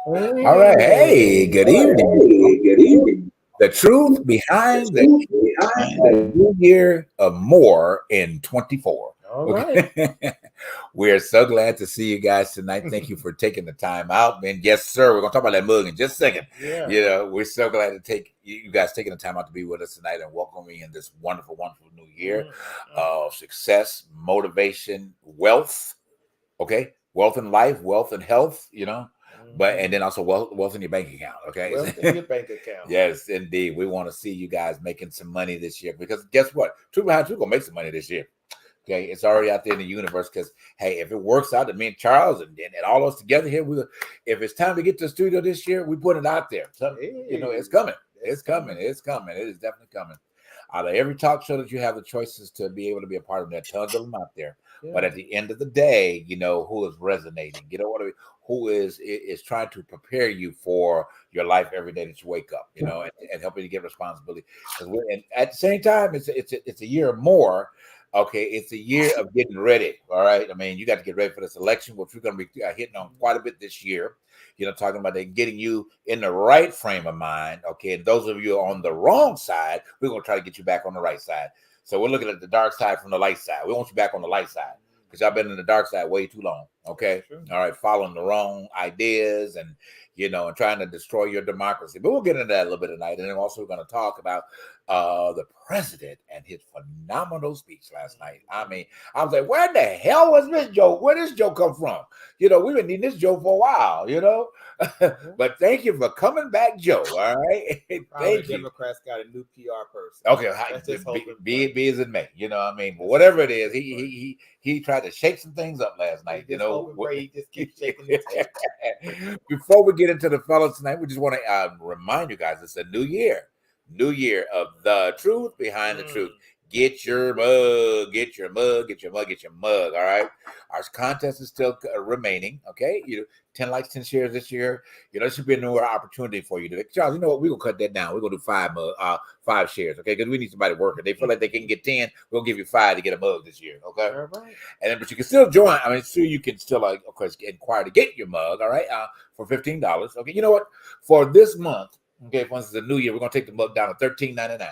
All right. Hey, good evening. The truth behind the new year of more in 24. All right. Okay. We're so glad to see you guys tonight. Thank you for taking the time out. And yes, sir, we're going to talk about that mug in just a second. Yeah. You know, we're so glad to take you guys taking the time out to be with us tonight and welcome me in this wonderful, wonderful new year of success, motivation, wealth. Okay. Wealth in life, wealth and health, you know. But and then also wealth in your bank account, okay? Wealth in your bank account. Yes, indeed. We want to see you guys making some money this year because guess what? True behind true gonna make some money this year. Okay, it's already out there in the universe. Because hey, if it works out, me and Charles and all of us together here, if it's time to get to the studio this year, we put it out there. So you know, it's coming. It's coming. It's coming. It is definitely coming. Out of every talk show that you have the choices to be able to be a part of, that tons of them out there. Yeah. But at the end of the day, you know who is resonating. You know what I mean? Who is trying to prepare you for your life every day that you wake up. You know, and helping you get responsibility. And at the same time, it's a year more. Okay, it's a year of getting ready. All right, I mean, you got to get ready for this election, which we're going to be hitting on quite a bit this year. You know, talking about that, getting you in the right frame of mind. Okay, and those of you on the wrong side, we're going to try to get you back on the right side. So we're looking at the dark side from the light side. We want you back on the light side because y'all been in the dark side way too long. Okay, all right, following the wrong ideas and and trying to destroy your democracy. But we'll get into that a little bit tonight, and then also we're going to talk about the president and his phenomenal speech last night. I mean, I was like, where the hell was this joke? Where did this joke come from? You know, we've been needing this joke for a while, you know. But thank you for coming back, Joe. All right. Thank you. Democrats got a new PR person. Okay, be as it may. You know what I mean? But whatever it is, he tried to shake some things up last night. You know, he just keeps shaking the table. Before we get into the fellas tonight, we just want to remind you guys it's a new year of the truth behind the truth. Get your mug, get your mug, get your mug, get your mug. All right. Our contest is still remaining. Okay. 10 likes, 10 shares this year. This should be a newer opportunity for you. Charles, you know what? We're going to cut that down. We're going to do 5 shares. Okay. Because we need somebody working. They feel like they can get 10. We'll give you 5 to get a mug this year. Okay. All right. And then, but you can still join. I mean, so you can still, of course, inquire to get your mug. All right. For $15. Okay. You know what? For this month, okay, once it's a new year, we're going to take the mug down to $13.99.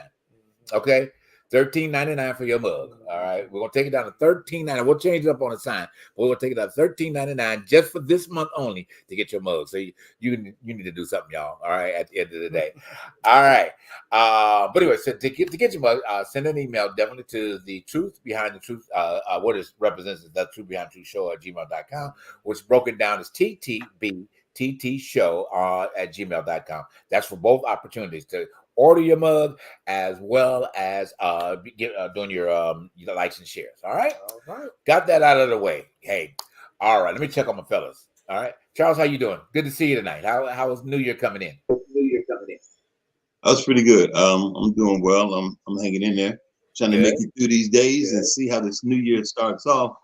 Okay. $13.99 for your mug. All right. We're gonna take it down to $13.99. We'll change it up on the sign, but we're gonna take it down to $13.99 just for this month only to get your mug. So you need to do something, y'all. All right, at the end of the day. All right. But anyway, so to get your mug, send an email definitely to the truth behind the truth. What is represents is the truth behind the truth show at gmail.com, which broken down as TTB show at gmail.com. That's for both opportunities to order your mug as well as doing your likes and shares. All right. Got that out of the way. Hey, all right. Let me check on my fellas. All right, Charles, how you doing? Good to see you tonight. How is New Year coming in? That's pretty good. I'm doing well. I'm hanging in there, trying to make it through these days and see how this new year starts off.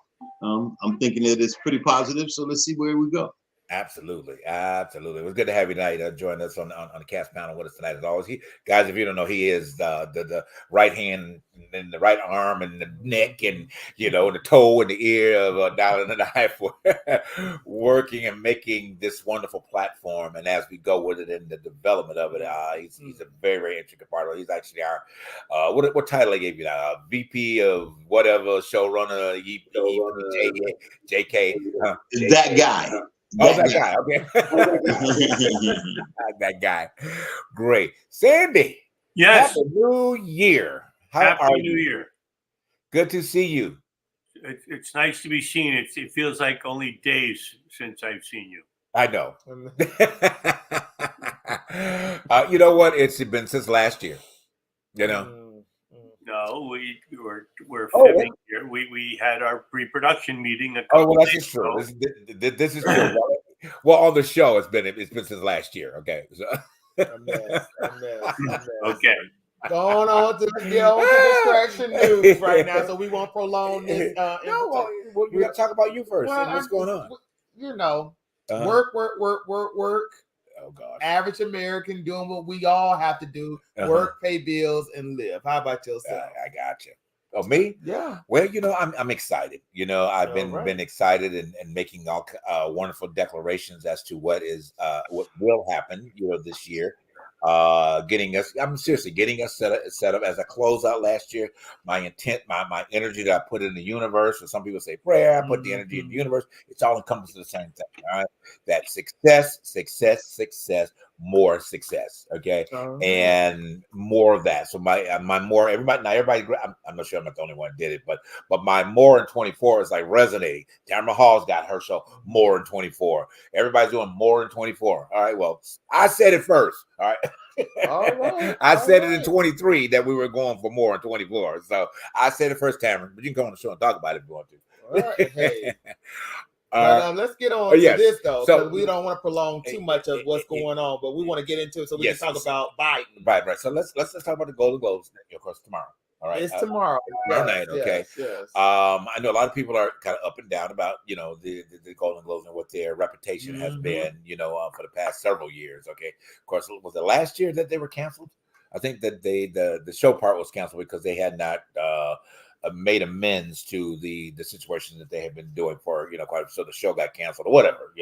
I'm thinking that it's pretty positive. So let's see where we go. Absolutely. It was good to have you tonight. Join us on the cast panel with us tonight as always. Guys, if you don't know, he is the right hand and the right arm and the neck and the toe and the ear of Dial and the Knife for working and making this wonderful platform. And as we go with it in the development of it, he's a very, very intricate part of it. He's actually our what title I gave you now? VP of whatever, showrunner, JK. That guy. That guy. Okay. That guy. Great. Sandy. Yes. Happy New Year. How are you? New Year. Good to see you. It's nice to be seen. It feels like only days since I've seen you. I know. You know what? It's been since last year. No, we're filming here. We had our pre-production meeting. That's true. This is true. Well, on the show, it's been since last year. Okay. So. A mess. Okay. Going on to the distraction news right now, so we won't prolong this. We got to talk about you first. And what's going on? Work. Oh gosh. Average American doing what we all have to do: work, pay bills, and live. How about yourself? I got you. Oh, me? Yeah. Well, I'm excited. I've All been right. been excited and making all wonderful declarations as to what will happen, this year. I'm seriously getting us set up as I close out last year. My intent, my energy that I put in the universe, or some people say prayer, I put the energy in the universe. It's all encompassed the same thing. All right, that success, more success. Okay, and more of that. So my more everybody. I'm not sure I'm not the only one who did it, but my more in 24 is like resonating. Tamara Hall's got her show more in 24. Everybody's doing more in 24. All right, well, I said it first. All right. All right. I said it in 23 that we were going for more in 24. So I said it first, Tamara, but you can come on the show and talk about it if you want to. All right. Hey. But let's get on to yes. this though, because So we don't want to prolong too much of what's going on, but we want to get into it so we yes, can talk about Biden. Right. So let's talk about the Golden Globes, of course, tomorrow. All right, It's tomorrow. Tomorrow night. Okay. Yes. I know a lot of people are kind of up and down about the Golden Globes and what their reputation has been, for the past several years. Okay. Of course, was it last year that they were canceled? I think that the show part was canceled because they had not made amends to the situation that they had been doing for so the show got canceled or whatever,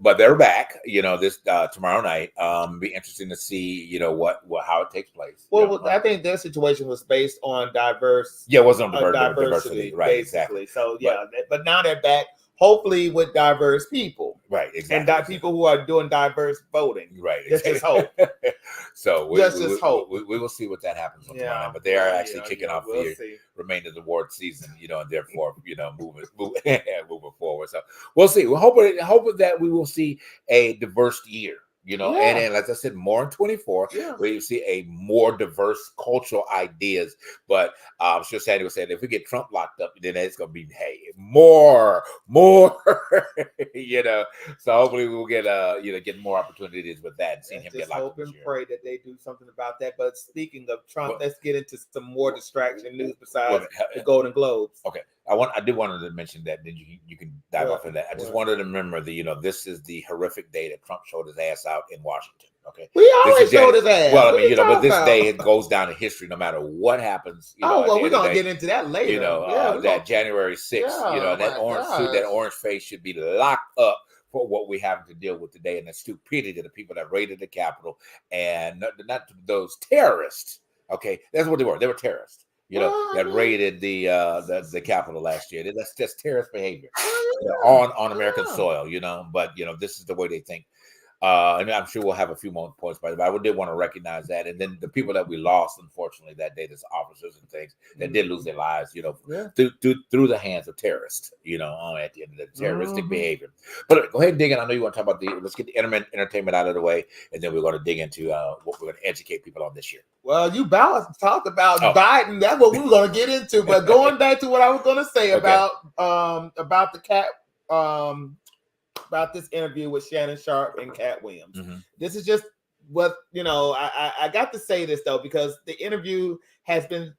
but they're back this tomorrow night. Be interesting to see how it takes place. Well, I think their situation was based on diverse. Yeah, it wasn't diversity, right? Basically. Exactly. So yeah, but now they're back, hopefully with diverse people, right? Exactly. And people who are doing diverse voting, right? That's just hope. So we will see what that happens on tomorrow night. But they are actually kicking off the remainder of the award season, and therefore moving forward. So we'll see. We're hoping that we will see a diverse year. And as I said, more in 24, where you see a more diverse cultural ideas. But I'm sure Sandy was saying if we get Trump locked up, then it's going to be more. So hopefully we'll get get more opportunities with that. And seeing him get locked up. Hope and pray that they do something about that. But speaking of Trump, let's get into some more distraction news besides the Golden Globes. Okay. I did want to mention that. Then you can dive off of that. I just wanted to remember that this is the horrific day that Trump showed his ass out in Washington. Okay, we always showed his ass. Well, but this day it goes down in history no matter what happens. We're gonna get into that later. That January 6th. That orange suit, that orange face should be locked up for what we have to deal with today, and the stupidity of the people that raided the Capitol, and not those terrorists. Okay, that's what they were. They were terrorists. That raided the Capitol last year. That's just terrorist behavior on American soil. But this is the way they think. And I'm sure we'll have a few more points by the way. I did want to recognize that. And then the people that we lost, unfortunately, that day, as officers and things that did lose their lives, through the hands of terrorists, at the end of the terroristic behavior. But go ahead and dig in. I know you want to talk about let's get the entertainment out of the way, and then we're going to dig into what we're going to educate people on this year. Well, you talked about Biden. That's what we were going to get into. But going back to what I was going to say about the cat, about this interview with Shannon Sharpe and Cat Williams. This is just what I got to say this though, because the interview has been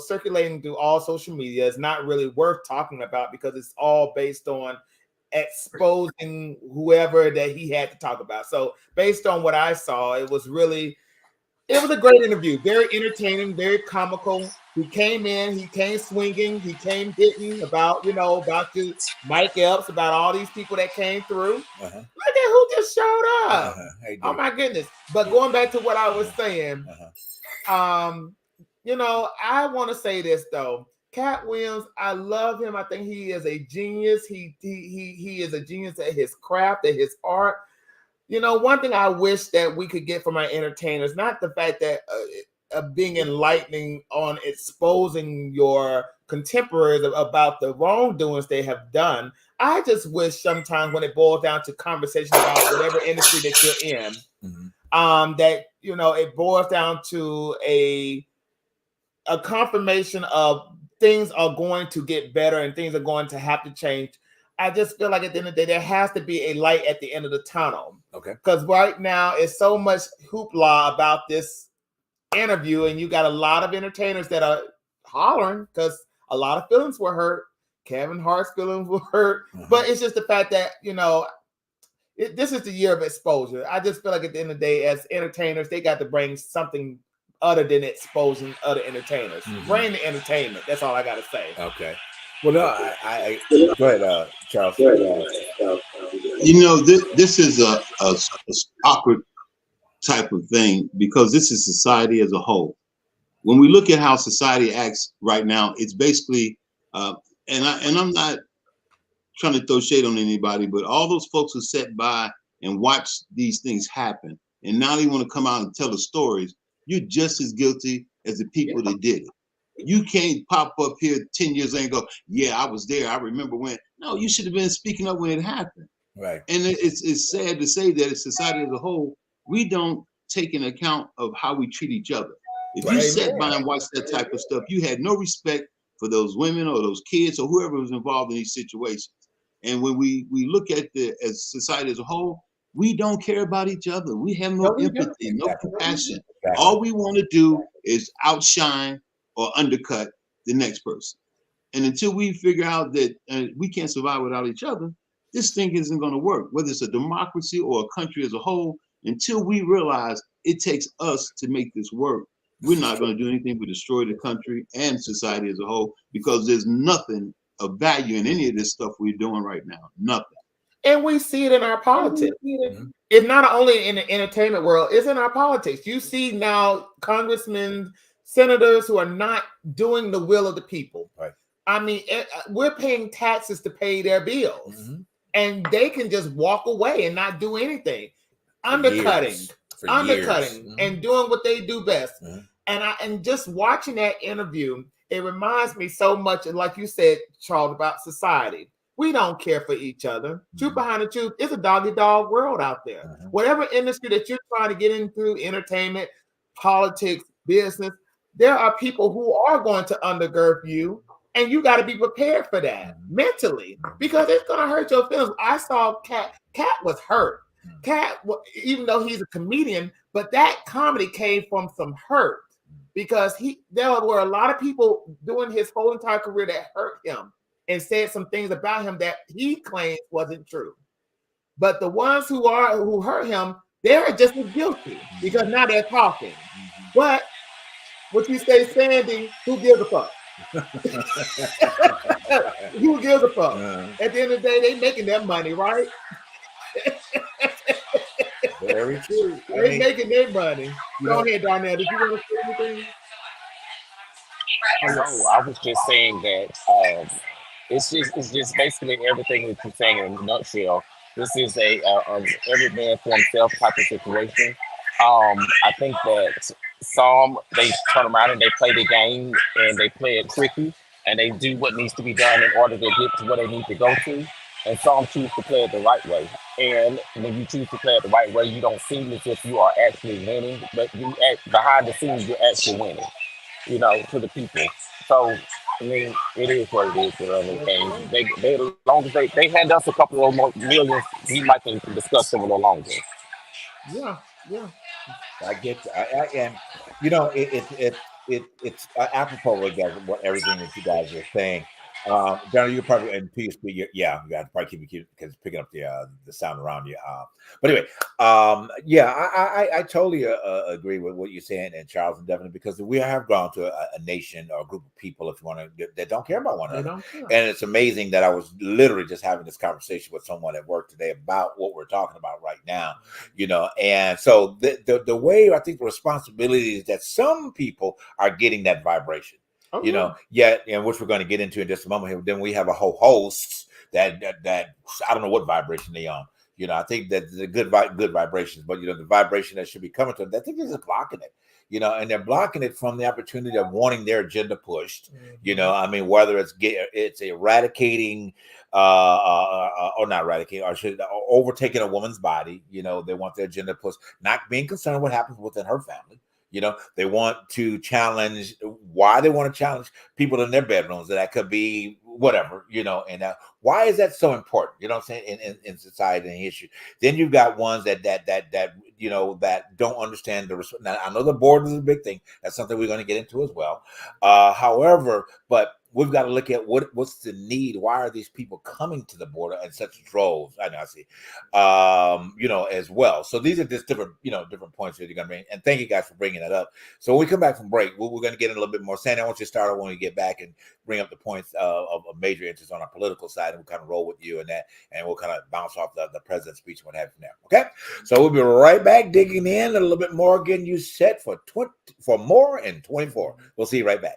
circulating through all social media. It's not really worth talking about because it's all based on exposing whoever that he had to talk about. So based on what I saw, it was a great interview, very entertaining, very comical. He came in, he came swinging, he came hitting about the Mike Epps, about all these people that came through. Look at who just showed up. Oh my goodness. But going back to what I was saying, I want to say this though. Cat Williams, I love him. I think he is a genius. He is a genius at his craft, at his art. One thing I wish that we could get from our entertainers, not the fact that being enlightening on exposing your contemporaries about the wrongdoings they have done. I just wish sometimes when it boils down to conversation about whatever industry that you're in, that it boils down to a confirmation of things are going to get better and things are going to have to change. I just feel like at the end of the day, there has to be a light at the end of the tunnel. Okay. Because right now it's so much hoopla about this interview, and you got a lot of entertainers that are hollering because a lot of feelings were hurt. Kevin Hart's feelings were hurt. But it's just the fact that, this is the year of exposure. I just feel like at the end of the day, as entertainers, they got to bring something other than exposing other entertainers. Mhm. Bring the entertainment. That's all I got to say. Okay. Well, no, I go ahead, Charles. You know, this is a awkward type of thing because this is society as a whole. When we look at how society acts right now, it's basically, and I'm not trying to throw shade on anybody, but all those folks who sat by and watched these things happen, and now they want to come out and tell the stories, you're just as guilty as the people that did it. You can't pop up here 10 years later and go, yeah, I was there. I remember when. No, you should have been speaking up when it happened. Right. And it's sad to say that as society as a whole, we don't take into account of how we treat each other. If you sat by and watched that type of stuff, you had no respect for those women or those kids or whoever was involved in these situations. And when we look at as society as a whole, we don't care about each other. We have no empathy, no compassion. All we want to do is outshine or undercut the next person. And until we figure out that we can't survive without each other, this thing isn't going to work, whether it's a democracy or a country as a whole. Until we realize it takes us to make this work, we're not going to do anything but destroy the country and society as a whole, because there's nothing of value in any of this stuff we're doing right now. Nothing. And we see it in our politics. It's not only in the entertainment world, it's in our politics. You see now congressmen, senators who are not doing the will of the people. Right. I mean, we're paying taxes to pay their bills, and they can just walk away and not do anything. Undercutting and doing what they do best. And just watching that interview, it reminds me so much, like you said, Charles, about society. We don't care for each other. Truth behind the truth, it's a dog-eat-dog world out there. Whatever industry that you're trying to get into, entertainment, politics, business, there are people who are going to undergird you, and you got to be prepared for that mentally, because it's going to hurt your feelings. I saw Cat was hurt. Cat, even though he's a comedian, but that comedy came from some hurt, because there were a lot of people doing his whole entire career that hurt him and said some things about him that he claims wasn't true. But the ones who hurt him, they're just as guilty, because now they're talking. But what you say, Sandy, who gives a fuck? Who gives a fuck? At the end of the day, they making their money, right? Very true. They're making their money. Go ahead, Darnell. Did you want to say anything? No, I was just saying that it's just basically everything that you're saying in a nutshell. This is a every man for himself type of situation. I think that some, they turn around and they play the game and they play it tricky and they do what needs to be done in order to get to where they need to go to. And some choose to play it the right way. And when you choose to play it the right way, you don't seem as if you are actually winning, but behind the scenes, you're actually winning, to the people. So, I mean, it is what it is for everything. They as long as they hand us a couple of more millions, we might can discuss them a little longer. Yeah. I get, and it's apropos of what everything that you guys are saying. Johnny, you probably, and please, you got to probably keep because picking up the sound around you. But anyway, I totally agree with what you're saying, and Charles, and definitely, because we have gone to a nation or a group of people, if you want to, that don't care about one another. And it's amazing that I was literally just having this conversation with someone at work today about what we're talking about right now, And so the way, I think the responsibility is that some people are getting that vibration. And which we're going to get into in just a moment here. Then we have a whole host that I don't know what vibration they on. I think that the good vibrations, but the vibration that should be coming to them, I think they're just blocking it. And they're blocking it from the opportunity of wanting their agenda pushed. I mean, whether it's eradicating or not eradicating, or overtaking a woman's body. They want their agenda pushed, not being concerned what happens within her family. They want to challenge why they want to challenge people in their bedrooms. That could be whatever, and why is that so important? You know what I'm saying? In society and history. Then you've got ones that don't understand now, I know the border is a big thing. That's something we're going to get into as well. However, but we've got to look at what's the need. Why are these people coming to the border in such droves? I know, I see, as well. So these are just different, different points that you're going to bring. And thank you guys for bringing that up. So when we come back from break, we're going to get in a little bit more. Sandy, I want you to start out when we get back and bring up the points of major interest on our political side, and we'll kind of roll with you and that, and we'll kind of bounce off the president's speech and what have you now. Okay, so we'll be right back, digging in a little bit more, getting you set for more in 24. We'll see you right back.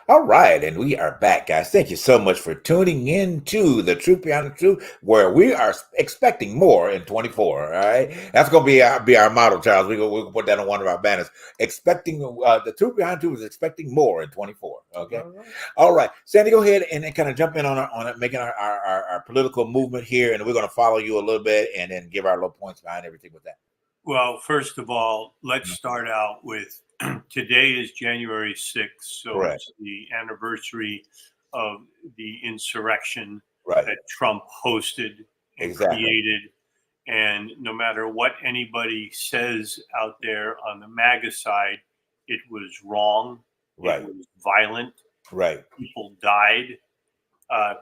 All right, and we are back, guys. Thank you so much for tuning in to The Truth Behind the Truth, where we are expecting more in 24. All right, that's going to be our motto, Charles. We'll put that on one of our banners. Expecting The Truth Behind the Truth is expecting more in 24. Okay, all right. Sandy, go ahead and kind of jump in on it, making our political movement here, and we're going to follow you a little bit and then give our little points behind everything with that. Well, first of all, let's start out with today is January 6th, so Correct. It's the anniversary of the insurrection Right. that Trump hosted and Exactly. created. And no matter what anybody says out there on the MAGA side, it was wrong. Right. It was violent. Right. People died.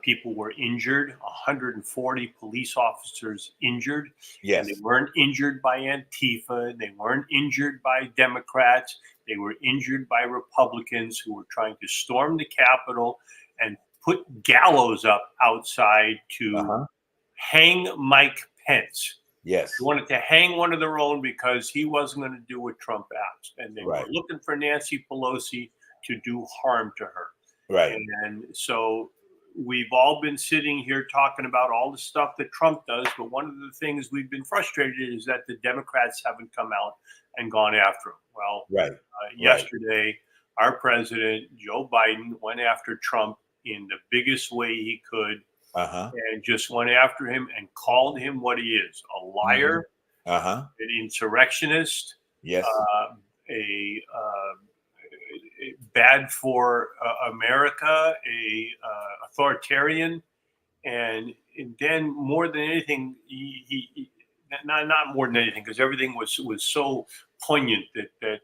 People were injured. 140 police officers injured. Yes. And they weren't injured by Antifa. They weren't injured by Democrats. They were injured by Republicans who were trying to storm the Capitol and put gallows up outside to hang Mike Pence. Yes. They wanted to hang one of their own because he wasn't going to do what Trump asked. And they were looking for Nancy Pelosi to do harm to her. Right. And so we've all been sitting here talking about all the stuff that Trump does, but one of the things we've been frustrated is that the Democrats haven't come out and gone after him. Well, yesterday, our president, Joe Biden, went after Trump in the biggest way he could and just went after him and called him what he is, a liar, an insurrectionist, a bad for America, a authoritarian, and then more than anything, he not more than anything, because everything was so poignant that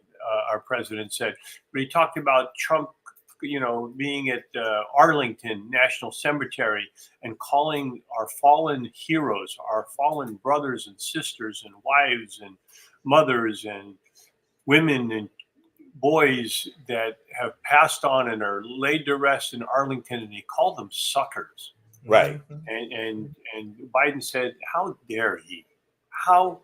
our president said, but he talked about Trump, being at Arlington National Cemetery and calling our fallen heroes, our fallen brothers and sisters and wives and mothers and women and boys that have passed on and are laid to rest in Arlington, and he called them suckers. Right. And Biden said, how dare he? How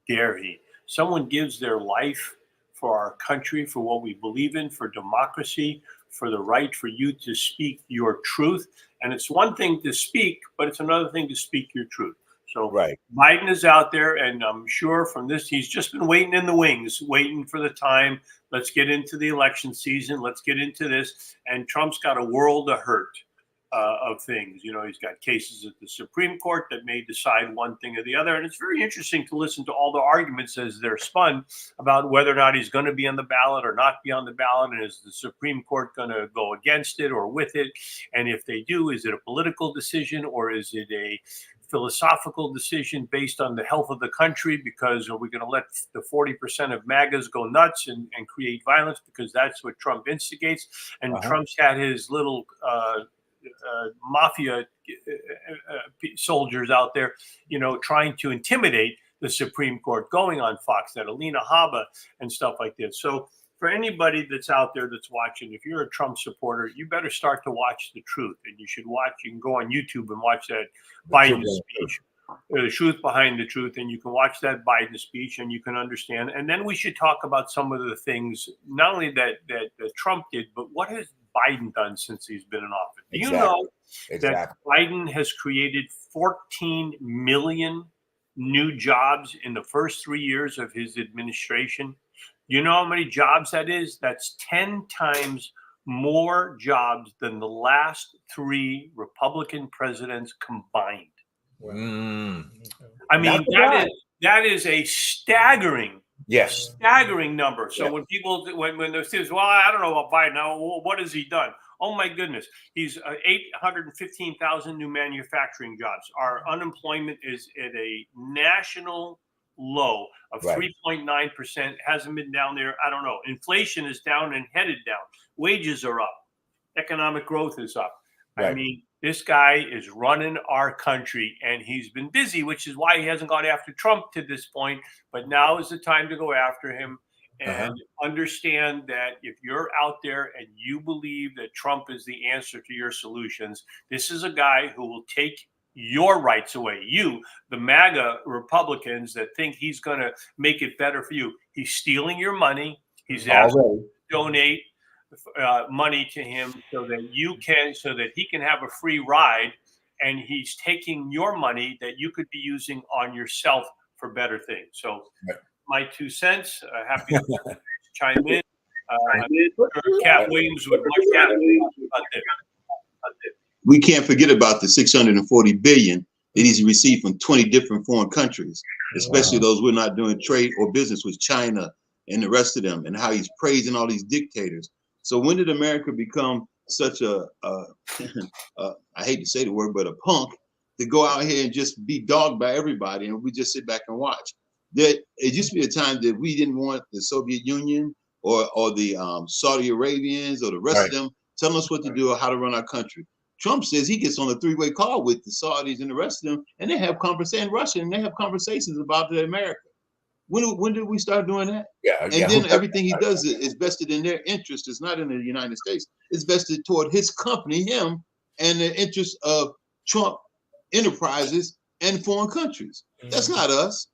dare he? Someone gives their life for our country, for what we believe in, for democracy, for the right for you to speak your truth. And it's one thing to speak, but it's another thing to speak your truth. So Biden is out there, and I'm sure from this, he's just been waiting in the wings, waiting for the time. Let's get into the election season. Let's get into this. And Trump's got a world of hurt of things. He's got cases at the Supreme Court that may decide one thing or the other. And it's very interesting to listen to all the arguments as they're spun about whether or not he's going to be on the ballot or not be on the ballot. And is the Supreme Court going to go against it or with it? And if they do, is it a political decision or is it a philosophical decision based on the health of the country? Because are we going to let the 40% of MAGAs go nuts and create violence because that's what Trump instigates? And Trump's had his little mafia soldiers out there, trying to intimidate the Supreme Court, going on Fox, that Alina Habba and stuff like this. So for anybody that's out there that's watching, if you're a Trump supporter, you better start to watch The Truth. And you can go on YouTube and watch that Biden speech. the truth behind the truth, and you can watch that Biden speech and you can understand. And then we should talk about some of the things, not only that Trump did, but what has Biden done since he's been in office. Do you know that Biden has created 14 million new jobs in the first 3 years of his administration? You know how many jobs that is? That's 10 times more jobs than the last 3 Republican presidents combined. I mean, that is a staggering, staggering number. So when people, when they say, well, I don't know about Biden now, what has he done? Oh my goodness, he's 815,000 new manufacturing jobs. Our unemployment is at a national low of 3.9%. Hasn't been down there. I don't know. Inflation is down and headed down. Wages are up. Economic growth is up. I mean, this guy is running our country, and he's been busy, which is why he hasn't gone after Trump to this point. But now is the time to go after him and understand that if you're out there and you believe that Trump is the answer to your solutions, this is a guy who will take your rights away. You, the MAGA Republicans that think he's going to make it better for you. He's stealing your money. He's asking you to donate money to him so that he can have a free ride, and he's taking your money that you could be using on yourself for better things. So my 2 cents, happy to chime in. Cat Williams would look at it. We can't forget about the 640 billion that he's received from 20 different foreign countries, especially those we're not doing trade or business with, China and the rest of them, and how he's praising all these dictators. So when did America become such a I hate to say the word, but a punk to go out here and just be dogged by everybody, and we just sit back and watch? It used to be a time that we didn't want the Soviet Union or the Saudi Arabians or the rest of them telling us what to do or how to run our country. Trump says he gets on a 3-way call with the Saudis and the rest of them, and they have conversations, Russia, and they have conversations about America. When did we start doing that? And then everything he does is vested in their interest. It's not in the United States. It's vested toward his company, him, and the interest of Trump enterprises and foreign countries. That's not us.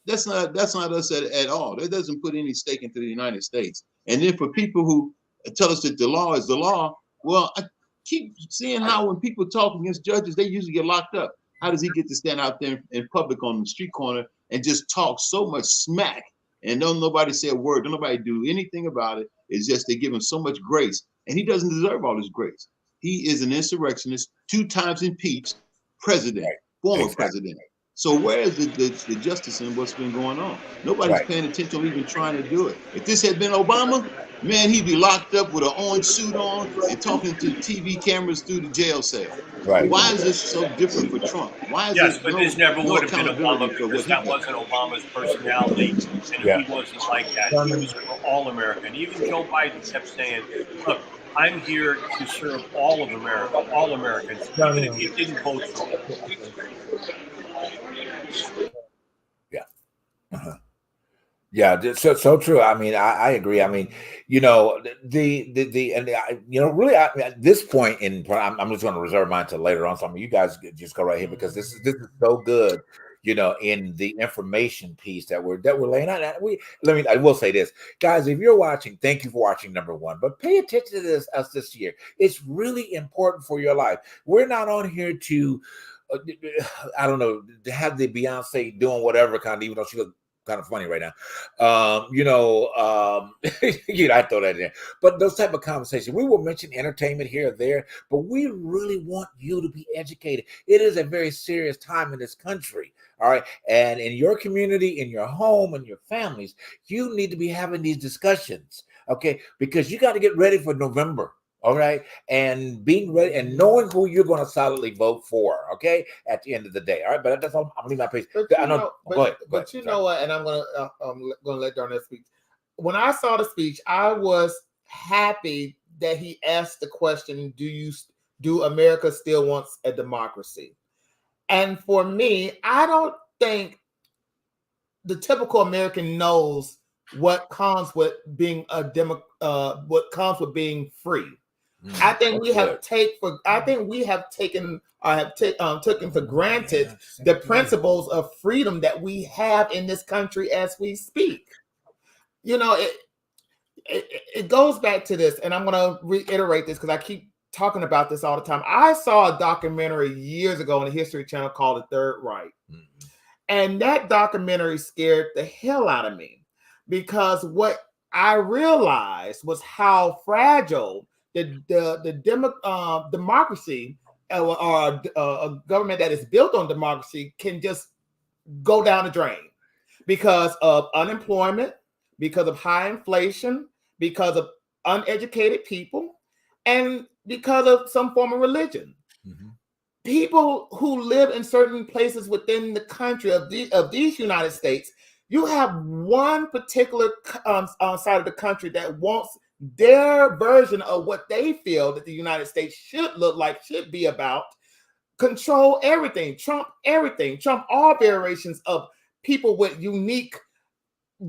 That's not us at all. That doesn't put any stake into the United States. And then for people who tell us that the law is the law, well, I keep seeing how when people talk against judges, they usually get locked up. How does he get to stand out there in public on the street corner and just talk so much smack and don't nobody say a word, don't nobody do anything about it? It's just they give him so much grace, and he doesn't deserve all this grace. He is an insurrectionist, 2 times impeached president, former president. So where is the justice in what's been going on? Nobody's paying attention or even trying to do it. If this had been Obama, man, he'd be locked up with an orange suit on and talking to TV cameras through the jail cell. Why is this so different for Trump? Why is this never would have been Obama, because that wasn't Obama's personality, and he wasn't like that. He was all-American. Even Joe Biden kept saying, look, I'm here to serve all of America, all Americans, even if you didn't vote for me. So true. I mean, I agree. I mean, you know, really at this point I'm just going to reserve mine till later on. So you guys just go right here, because this is so good, you know, in the information piece that we're laying out. I will say this, guys, if you're watching, thank you for watching, number one, but pay attention to us this year. It's really important for your life. We're not on here to, I don't know, to have the Beyonce doing whatever kind of, even though she looks kind of funny right now. I throw that in there. But those type of conversations, we will mention entertainment here or there, but we really want you to be educated. It is a very serious time in this country. All right. And in your community, in your home, and your families, you need to be having these discussions. Okay. Because you got to get ready for November. All right. And being ready and knowing who you're going to solidly vote for. Okay. At the end of the day. All right. But that's all. I'm leaving my page. Go ahead. You know what? And I'm going to let Darnell speak. When I saw the speech, I was happy that he asked the question, do America still wants a democracy? And for me, I don't think the typical American knows what comes with being what comes with being free. I think we have taken for granted the principles of freedom that we have in this country as we speak. You know, it goes back to this, and I'm going to reiterate this because I keep talking about this all the time. I saw a documentary years ago on the History Channel called The Third Reich. And that documentary scared the hell out of me because what I realized was how fragile the democracy or a government that is built on democracy can just go down the drain because of unemployment, because of high inflation, because of uneducated people, and because of some form of religion. People who live in certain places within the country of these United States, you have one particular side of the country that wants their version of what they feel that the United States should look like, should be about, control everything, trump all variations of people with unique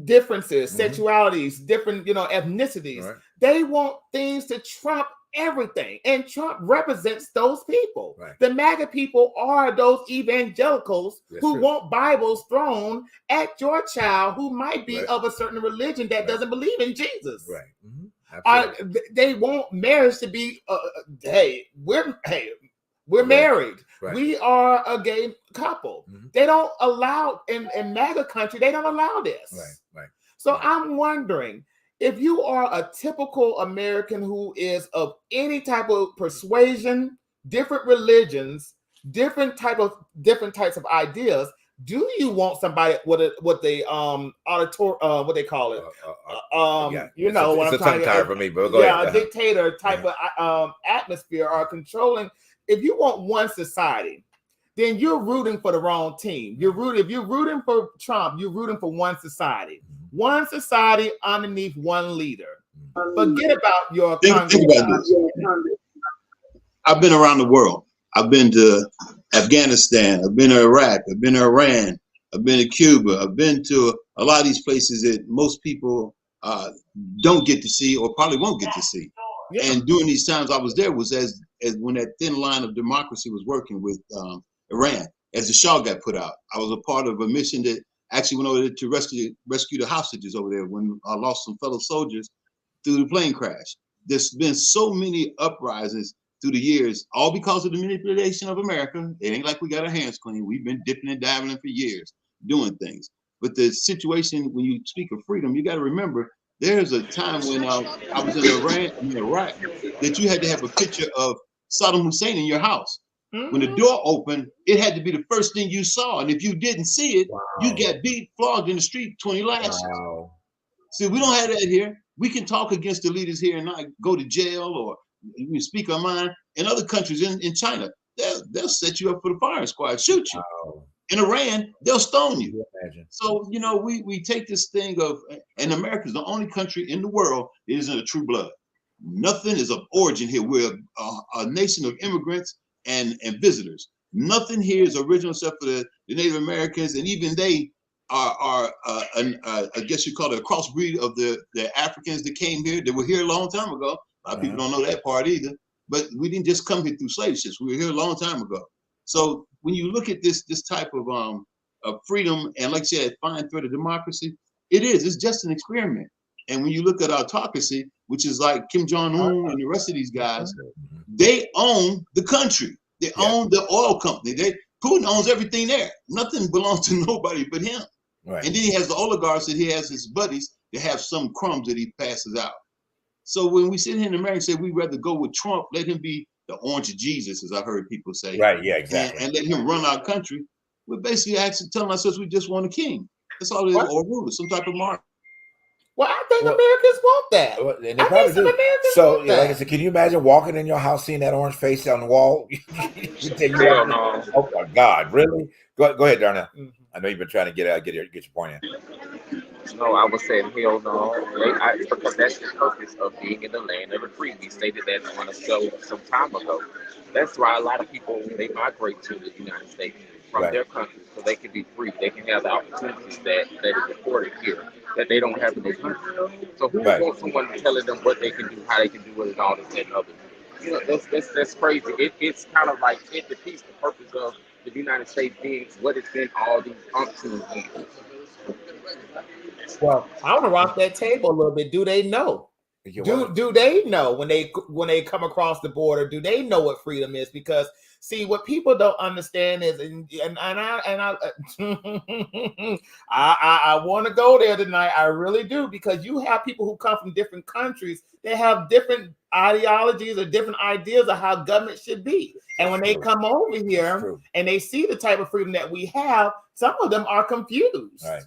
differences, sexualities, different, ethnicities. Right. They want things to trump everything, and Trump represents those people. Right. The MAGA people are those evangelicals who want Bibles thrown at your child who might be of a certain religion that doesn't believe in Jesus. Right. They want marriage to be we're married. Right. We are a gay couple. They don't allow in MAGA country, they don't allow this. Right. So I'm wondering, if you are a typical American who is of any type of persuasion, different religions, different types of ideas, do you want somebody with what they call it? You know what I'm talking about? For me, but go ahead. A dictator type of atmosphere or controlling. If you want one society, then you're rooting for the wrong team. If you're rooting for Trump, you're rooting for one society. One society underneath one leader. Forget about your think about this. I've been around the world. I've been to Afghanistan. I've been to Iraq. I've been to Iran. I've been to Cuba. I've been to a lot of these places that most people don't get to see or probably won't get to see. Yeah. And during these times I was there was as when that thin line of democracy was working with Iran, as the Shah got put out. I was a part of a mission that actually went over there to rescue the hostages over there when I lost some fellow soldiers through the plane crash. There's been so many uprisings through the years, all because of the manipulation of America. It ain't like we got our hands clean. We've been dipping and dabbling for years, doing things. But the situation, when you speak of freedom, you got to remember, there's a time when I was in Iraq, that you had to have a picture of Saddam Hussein in your house. When the door opened, it had to be the first thing you saw. And if you didn't see it, you got beat, flogged in the street, 20 lashes. See, we don't have that here. We can talk against the leaders here and not go to jail, or we can speak our mind. In other countries, in China, they'll set you up for the firing squad, shoot you. In Iran, they'll stone you. So, we take this thing of, and America is the only country in the world that isn't a true blood. Nothing is of origin here. We're a nation of immigrants and visitors. Nothing here is original except for the Native Americans, and even they are I guess you call it a crossbreed of the Africans that came here. They were here a long time ago. A lot of people don't know that part either. But we didn't just come here through slave ships. We were here a long time ago. So when you look at this type of freedom and, like I said, fine thread of democracy, it's just an experiment. And when you look at autocracy, which is like Kim Jong-un and the rest of these guys, they own the country. They own the oil company. Putin owns everything there. Nothing belongs to nobody but him. Right. And then he has the oligarchs that he has his buddies that have some crumbs that he passes out. So when we sit here in America and say we'd rather go with Trump, let him be the orange of Jesus, as I've heard people say. Right, yeah, exactly. And let him run our country. We're basically actually telling ourselves we just want a king. That's all it is, or a ruler, some type of monarch. Well, I think Americans want that. And they probably do. So, like I said, can you imagine walking in your house, seeing that orange face on the wall? Hell no. Oh my God, really? Go ahead, Darnell. I know you've been trying to get your point in. No, I was saying hell no. Because that's the purpose of being in the land of the free. We stated that on a show some time ago. That's why a lot of people, they migrate to the United States from their countries so they can be free. They can have the opportunities that is afforded here that they don't have in their country. So who wants someone telling them what they can do, how they can do it, and all this and other? you know, that's crazy. It's kind of like it defeats the purpose of the United States being what it's been all these umpteen years. Well, I want to rock that table a little bit. Do they know? Do they know when they come across the border? Do they know what freedom is? Because see, what people don't understand is, and I I want to go there tonight. I really do, because you have people who come from different countries. They have different ideologies or different ideas of how government should be. And when they come over here and they see the type of freedom that we have, some of them are confused. Right.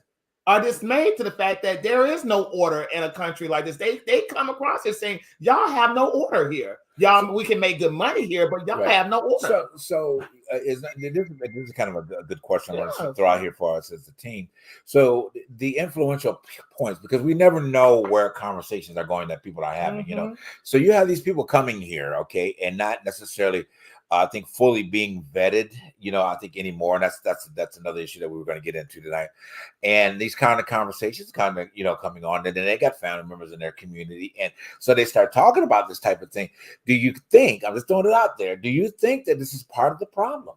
Are dismayed to the fact that there is no order in a country like this. They come across it saying, y'all have no order here. Y'all, we can make good money here, but y'all have no order. So this is kind of a good question I want to throw out here for us as a team. So the influential points, because we never know where conversations are going that people are having, you know. So you have these people coming here, okay, and not necessarily I think fully being vetted, you know, I think anymore. And that's another issue that we were going to get into tonight. And these kind of conversations kind of, you know, coming on, and then they got family members in their community. And so they start talking about this type of thing. Do you think, I'm just throwing it out there, do you think that this is part of the problem?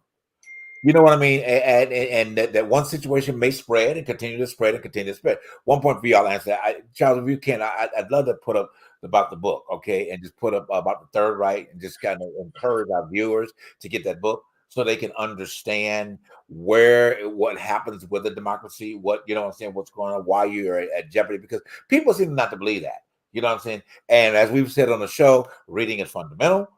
You know what I mean? And that one situation may spread and continue to spread and continue to spread. One point for y'all answer that. Charles, if you can, I'd love to put up about the book, okay? And just put up about the Third Reich and just kind of encourage our viewers to get that book so they can understand what happens with the democracy, what, you know what I'm saying, what's going on, why you're at jeopardy, because people seem not to believe that. You know what I'm saying? And as we've said on the show, reading is fundamental.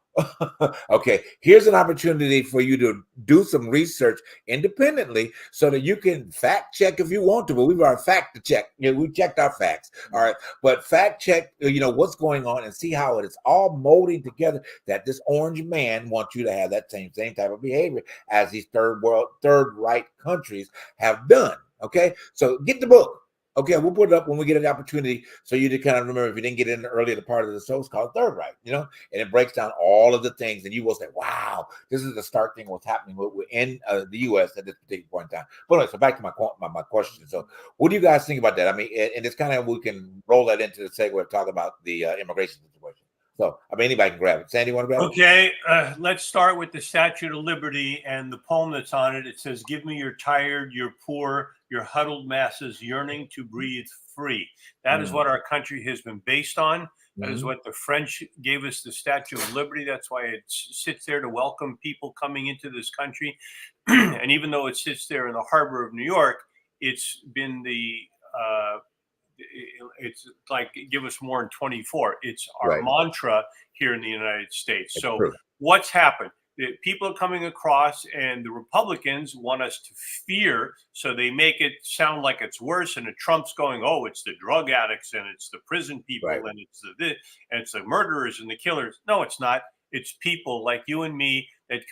Okay, here's an opportunity for you to do some research independently so that you can fact check if you want to, but we've already fact check. You know, we checked our facts. All right, but fact check, you know, what's going on and see how it is all molding together that this orange man wants you to have that same type of behavior as these third Reich countries have done. Okay, so get the book. Okay, we'll put it up when we get an opportunity so you to kind of remember, if you didn't get in earlier, the part of the show is called Third Reich, you know, and it breaks down all of the things, and you will say, wow, this is the stark thing what's happening in the U.S. at this particular point in time. But anyway, so back to my question. So what do you guys think about that? I mean, and it's kind of, we can roll that into the segue of talking about the immigration situation. So, I mean, anybody can grab it. Sandy, you want to grab it? Okay, let's start with the Statue of Liberty and the poem that's on it. It says, "Give me your tired, your poor, your huddled masses yearning to breathe free." That is what our country has been based on. That is what the French gave us, the Statue of Liberty. That's why it sits there to welcome people coming into this country. And even though it sits there in the harbor of New York, it's been it's like, give us more in 24. It's our mantra here in the United States. That's so true. What's happened? The people are coming across, and the Republicans want us to fear, so they make it sound like it's worse. And Trump's going, "Oh, it's the drug addicts, and it's the prison people, and it's the murderers and the killers." No, it's not. It's people like you and me that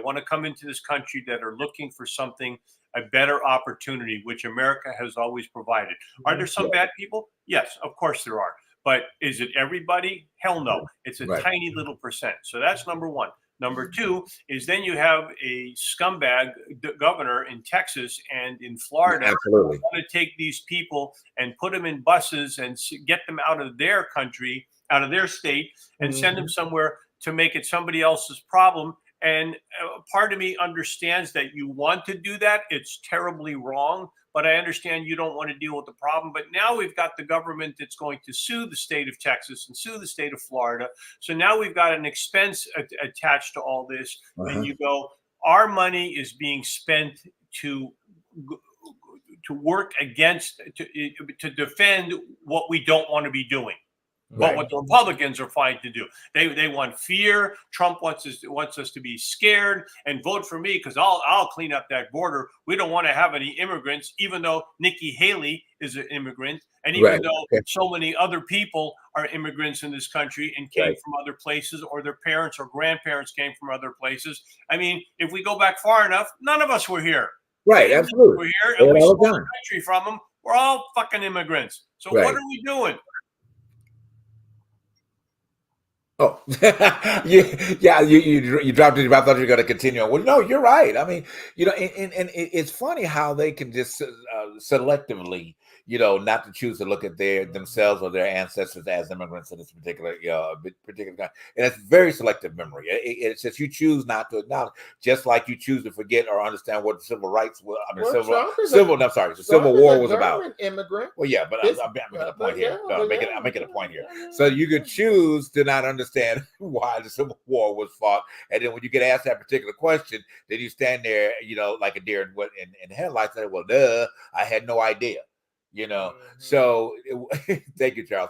want to come into this country, that are looking for something, a better opportunity, which America has always provided. Are there some bad people? Yes, of course there are. But is it everybody? Hell no. It's a tiny little percent. So that's number one. Number two is then you have a scumbag governor in Texas and in Florida who want to take these people and put them in buses and get them out of their country, out of their state, and send them somewhere to make it somebody else's problem. And part of me understands that you want to do that. It's terribly wrong, but I understand you don't want to deal with the problem. But now we've got the government that's going to sue the state of Texas and sue the state of Florida. So now we've got an expense attached to all this. And you go, our money is being spent to work against, to defend what we don't want to be doing. But what the Republicans are fine to do, they want fear. Trump wants us to be scared and vote for me because I'll clean up that border. We don't want to have any immigrants, even though Nikki Haley is an immigrant, and even though so many other people are immigrants in this country and came from other places, or their parents or grandparents came from other places. I mean, if we go back far enough, none of us were here. Right, absolutely. We're here, and we stole the country from them. We're all fucking immigrants. So what are we doing? Oh, you dropped it. I thought you were going to continue on. Well, no, you're right. I mean, and it's funny how they can just selectively, not to choose to look at themselves or their ancestors as immigrants in this particular country. And it's very selective memory. It's just you choose not to acknowledge, just like you choose to forget or understand what the civil rights was. I mean, the Civil War was about. Immigrant. Well, yeah, but I'm making a point here. I'm making a point here. So you could choose to not understand why the Civil War was fought, and then when you get asked that particular question, then you stand there, like a deer in headlights. And well, duh, I had no idea, Mm-hmm. So thank you, Charles.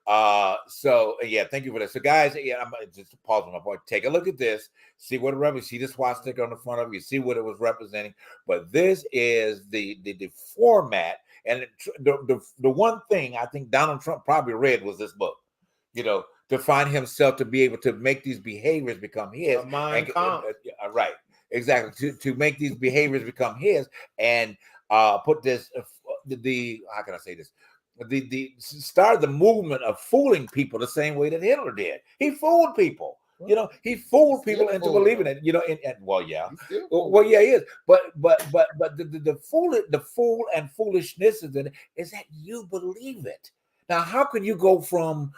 Thank you for that. So, guys, I'm just pause on my point. Take a look at this. See what it represents. See the swastika on the front of it. You see what it was representing. But this is the format, and the one thing I think Donald Trump probably read was this book. To find himself to be able to make these behaviors become his. Right, exactly. To make these behaviors become his, and put this how can I say this? The start the movement of fooling people the same way that Hitler did. He fooled people. He fooled people into believing it. He is. But the fool and foolishness is that you believe it. Now, how can you go from,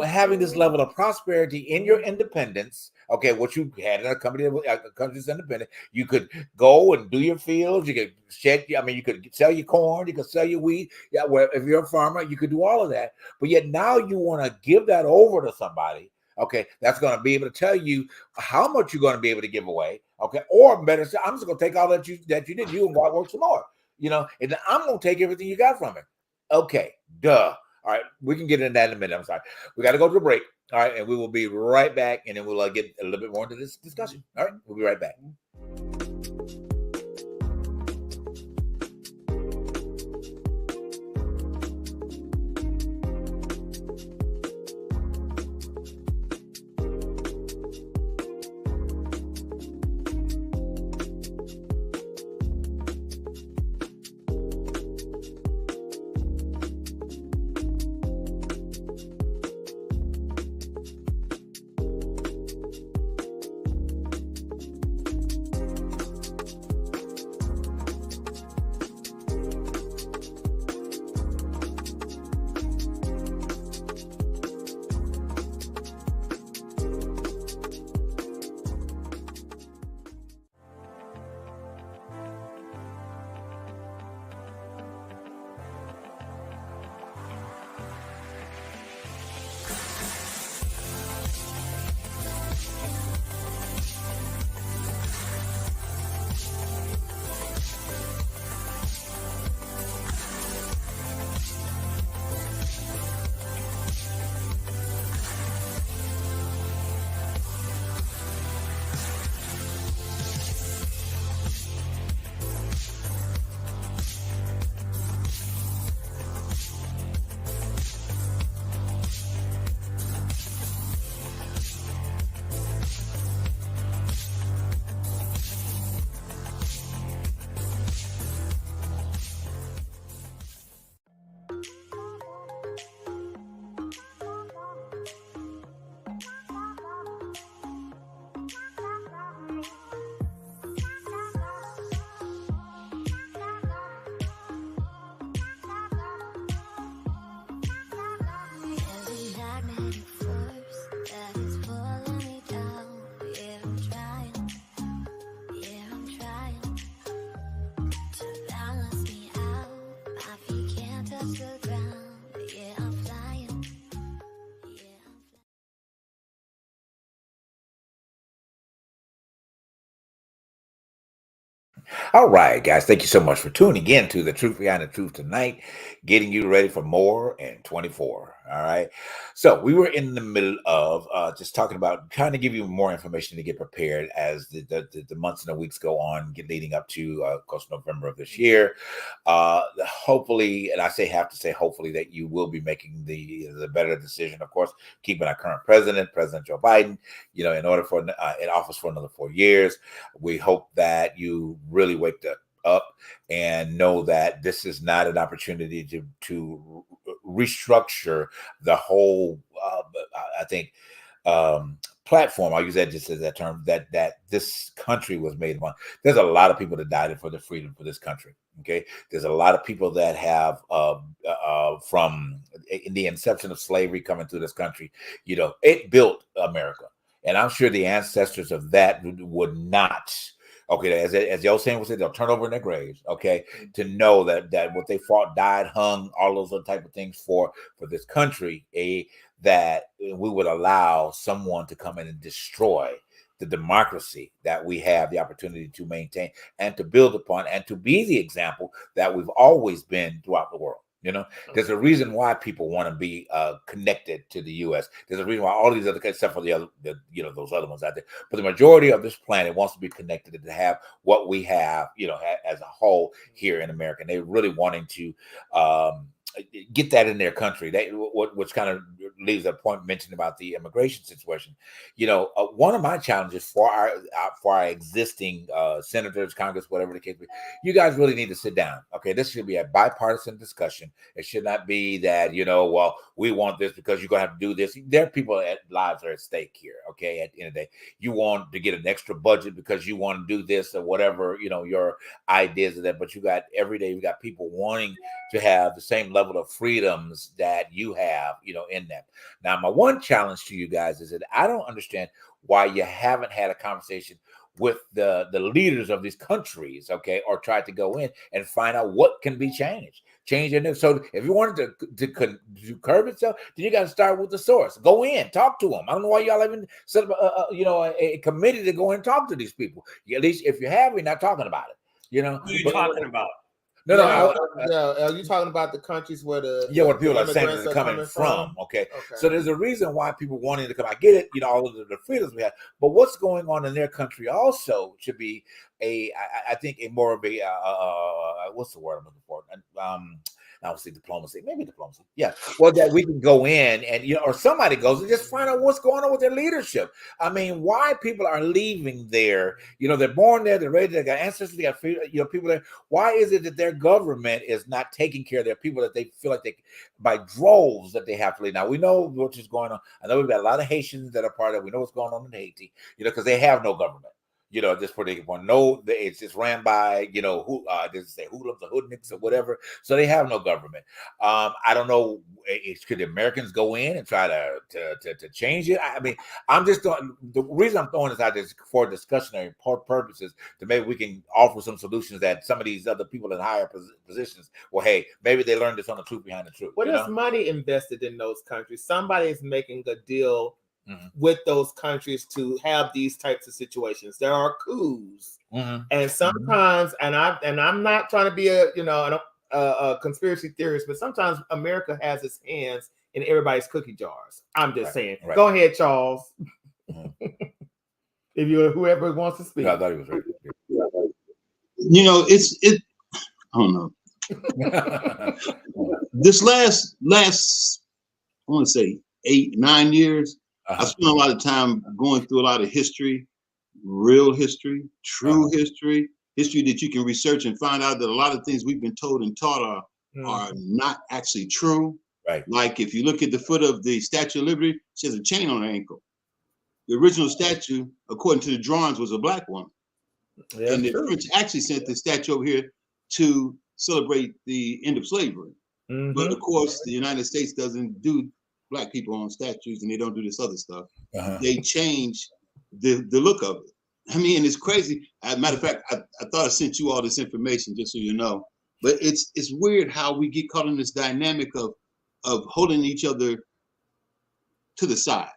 having this level of prosperity in your independence? Okay, what you had in a country's independent, you could go and do your fields. You could you could sell your corn. You could sell your wheat. Yeah, if you're a farmer, you could do all of that. But yet now you want to give that over to somebody. Okay, that's going to be able to tell you how much you're going to be able to give away. Okay, or better say, I'm just going to take all that you did. You and God work some more. And then I'm going to take everything you got from it. Okay, duh. All right, we can get into that in a minute. I'm sorry. We got to go to a break. All right, and we will be right back, and then we'll get a little bit more into this discussion. All right, we'll be right back. All right, guys, thank you so much for tuning in to The Truth Behind the Truth tonight, getting you ready for more in 24. All right. So we were in the middle of just talking about trying to give you more information to get prepared as the months and the weeks go on, leading up to, of course, November of this year. Hopefully, and have to say hopefully, that you will be making the better decision, of course, keeping our current President Joe Biden, in order for in office for another 4 years. We hope that you really wake up and know that this is not an opportunity to restructure the whole, I think, platform, I'll use that just as that term, that this country was made upon. There's a lot of people that died for the freedom for this country. Okay, there's a lot of people that have from in the inception of slavery coming through this country. You know, it built America, and I'm sure the ancestors of that would not. Okay, as the old saying would say, they'll turn over in their graves. Okay, to know that what they fought, died, hung, all those other type of things for this country, that we would allow someone to come in and destroy the democracy that we have the opportunity to maintain and to build upon, and to be the example that we've always been throughout the world. You know, there's a reason why people want to be connected to the U.S. There's a reason why all these other, except for the other, those other ones out there, but the majority of this planet wants to be connected and to have what we have, as a whole here in America. And they're really wanting to get that in their country. Which kind of leaves a point mentioned about the immigration situation. One of my challenges for our existing senators, Congress, whatever the case may be, you guys really need to sit down. Okay, this should be a bipartisan discussion. It should not be that well, we want this because you're gonna have to do this. There are people lives are at stake here. Okay, at the end of the day, you want to get an extra budget because you want to do this or whatever. Your ideas of that, but every day you got people wanting to have the same level of freedoms that you have, in them. Now, my one challenge to you guys is that I don't understand why you haven't had a conversation with the leaders of these countries, okay, or tried to go in and find out what can be changed. Change it. So if you wanted to curb itself, then you got to start with the source. Go in, talk to them. I don't know why y'all even set up a committee to go and talk to these people. At least if you have, you're not talking about it. Who are you talking about? No. Are you talking about the countries where where people are saying they're coming from? Okay. So there's a reason why people wanting to come. I get it. All of the freedoms we have, but what's going on in their country also should be I think a more of a what's the word I'm looking for? I would say diplomacy, maybe diplomacy. Yeah. Well, that we can go in and, or somebody goes and just find out what's going on with their leadership. I mean, why people are leaving there, they're born there, they're raised, they got ancestors, they got, people there. Why is it that their government is not taking care of their people, that they feel like by droves that they have to leave? Now, we know what is going on. I know we've got a lot of Haitians that are part of it. We know what's going on in Haiti, because they have no government. At this particular point, no, it's just ran by, who does it say hoodlums or hoodniks or whatever. So they have no government. I don't know. Could the Americans go in and try to change it? I mean, I'm just throwing, the reason I'm throwing this out is for discussionary purposes, to maybe we can offer some solutions that some of these other people in higher positions, well, hey, maybe they learned this on the truth behind the truth. Well, there's money invested in those countries. Somebody is making a deal with those countries to have these types of situations. There are coups, and sometimes, and I'm not trying to be a conspiracy theorist, but sometimes America has its hands in everybody's cookie jars. I'm just saying. Right. Go ahead, Charles. If whoever wants to speak. I thought he was right. It. I don't know. This last, I want to say 8-9 years. I spent a lot of time going through a lot of history, real history, true history that you can research and find out that a lot of things we've been told and taught are not actually true. Right. Like if you look at the foot of the Statue of Liberty, she has a chain on her ankle. The original statue, according to the drawings, was a black woman. Yeah, and the French actually sent the statue over here to celebrate the end of slavery. But of course, the United States doesn't do black people on statues, and they don't do this other stuff. They change the look of it. I mean, it's crazy. As a matter of fact, I thought I sent you all this information just so you know. But it's weird how we get caught in this dynamic of holding each other to the side.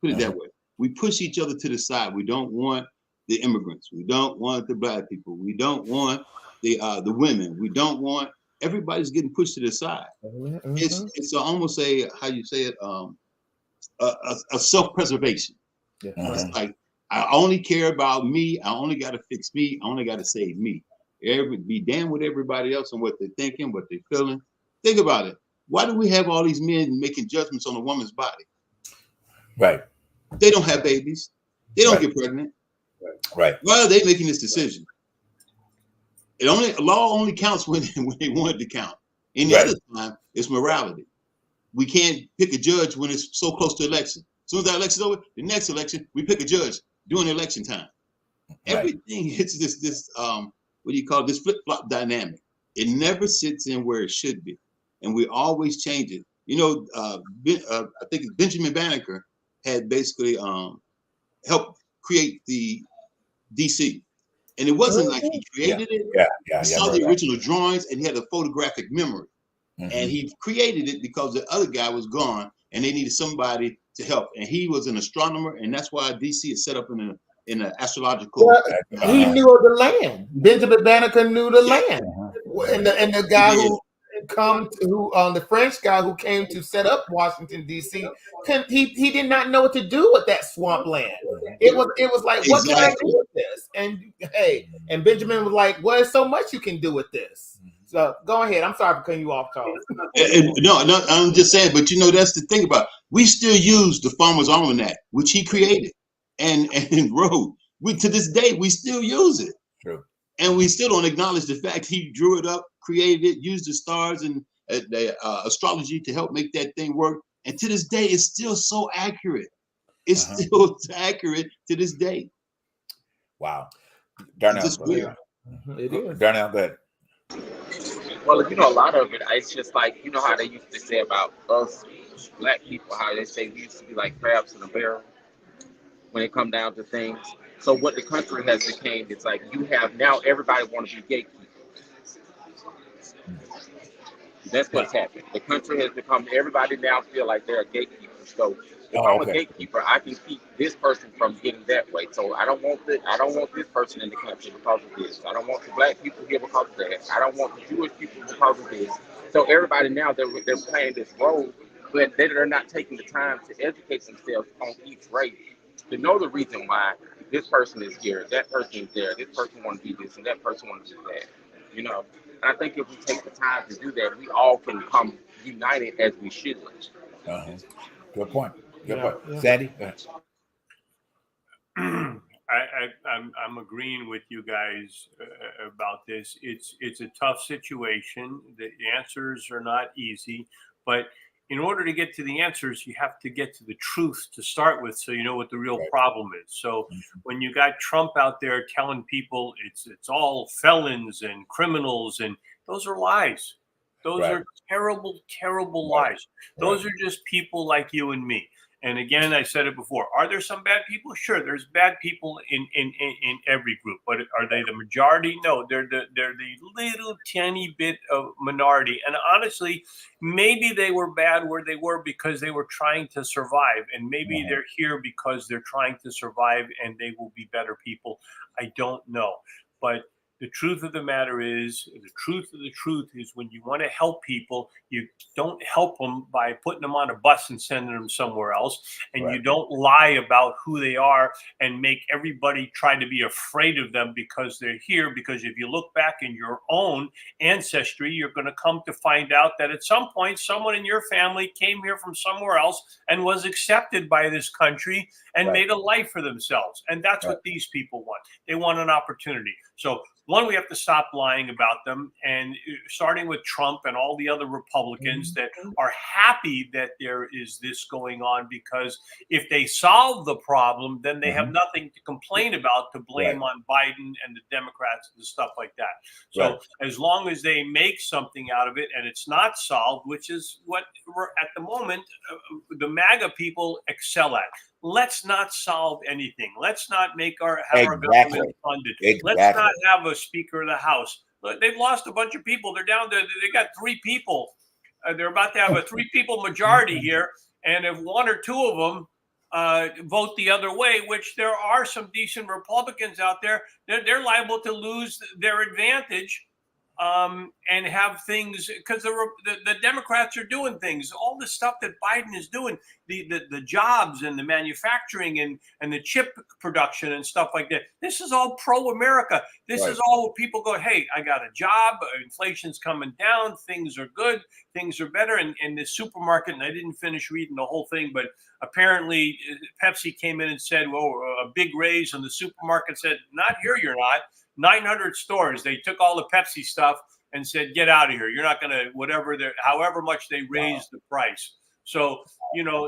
Put it that way. We push each other to the side. We don't want the immigrants. We don't want the black people. We don't want the women. We don't want. Everybody's getting pushed to the side. It's almost how you say it, a self-preservation. It's like, I only care about me. I only got to fix me. I only got to save me. Be damned with everybody else and what they're thinking, what they're feeling. Think about it. Why do we have all these men making judgments on a woman's body? Right. They don't have babies. They don't get pregnant. Right. Why are they making this decision? Law only counts when they want it to count. Any other time, it's morality. We can't pick a judge when it's so close to election. soon as that election's over, the next election, we pick a judge during election time. Right. Everything hits this what do you call it, this flip-flop dynamic. It never sits in where it should be. And we always change it. You know, I think Benjamin Banneker had basically helped create the DC. And it wasn't like he created it. He saw the original drawings and he had a photographic memory. And he created it because the other guy was gone and they needed somebody to help. And he was an astronomer, and that's why DC is set up in an astrological. Well, he knew of the land. Benjamin Banneker knew the land, and the guy who the French guy who came to set up Washington D.C. He did not know what to do with that swamp land. It was like, what can I do with this? And Benjamin was like, well, there's so much you can do with this. So go ahead. I'm sorry for cutting you off, Charles. No, I'm just saying. But you know, that's the thing about it. We still use the Farmer's Almanac, which he created and wrote. To this day, we still use it. True. And we still don't acknowledge the fact he drew it up, created it, used the stars and the astrology to help make that thing work. And to this day, it's still so accurate. It's still accurate to this day. Wow. Darnell, It is. Darnell, go ahead. Well, you know, a lot of it, it's just like, you know how they used to say about us black people, how they say we used to be like crabs in a barrel when it come down to things. So what the country has become, it's like you have now everybody want to be gatekeepers. That's what's happened. The country has become, everybody now feel like they're a gatekeeper. So if I'm a gatekeeper, I can keep this person from getting that way. So I don't want this person in the country because of this. I don't want the black people here because of that. I don't want the Jewish people because of this. So everybody now they're playing this role, but they're not taking the time to educate themselves on each race to know the reason why this person is here, that person is there, this person wants to be this, and that person wants to do that. You know, and I think if we take the time to do that, we all can come united as we should. Good point. Good point. Yeah. Sandy? I'm agreeing with you guys about this. It's a tough situation. The answers are not easy, but in order to get to the answers, you have to get to the truth to start with, so you know what the real problem is. So when you got Trump out there telling people it's all felons and criminals, and those are lies. Those are terrible, terrible lies. Those are just people like you and me. And again, I said it before. Are there some bad people? Sure, there's bad people in every group, but are they the majority? No, they're the little tiny bit of minority. And honestly, maybe they were bad where they were because they were trying to survive, and maybe they're here because they're trying to survive, and they will be better people. I don't know, but the truth of the matter is, the truth is when you want to help people, you don't help them by putting them on a bus and sending them somewhere else. And you don't lie about who they are and make everybody try to be afraid of them because they're here. Because if you look back in your own ancestry, you're going to come to find out that at some point, someone in your family came here from somewhere else and was accepted by this country and made a life for themselves. And that's what these people want. They want an opportunity. So one, we have to stop lying about them, and starting with Trump and all the other Republicans that are happy that there is this going on, because if they solve the problem, then they have nothing to complain about to blame on Biden and the Democrats and stuff like that. So as long as they make something out of it and it's not solved, which is what we're at the moment, the MAGA people excel at. Let's not solve anything. Let's not make our government funded. Let's not have a Speaker of the House. They've lost a bunch of people. They're down there. They got 3 people. They're about to have a 3-people majority here. And if 1 or 2 of them vote the other way, which there are some decent Republicans out there, they're liable to lose their advantage. And have things, because the Democrats are doing things, all the stuff that Biden is doing, the jobs and the manufacturing and the chip production and stuff like that. This is all pro-America. This is all where people go, hey, I got a job, inflation's coming down, things are good, things are better. And the supermarket, and I didn't finish reading the whole thing, but apparently Pepsi came in and said, well, a big raise, and the supermarket said, not here, you're not. 900 stores, they took all the Pepsi stuff and said, get out of here. You're not going to, however much they raised the price. So,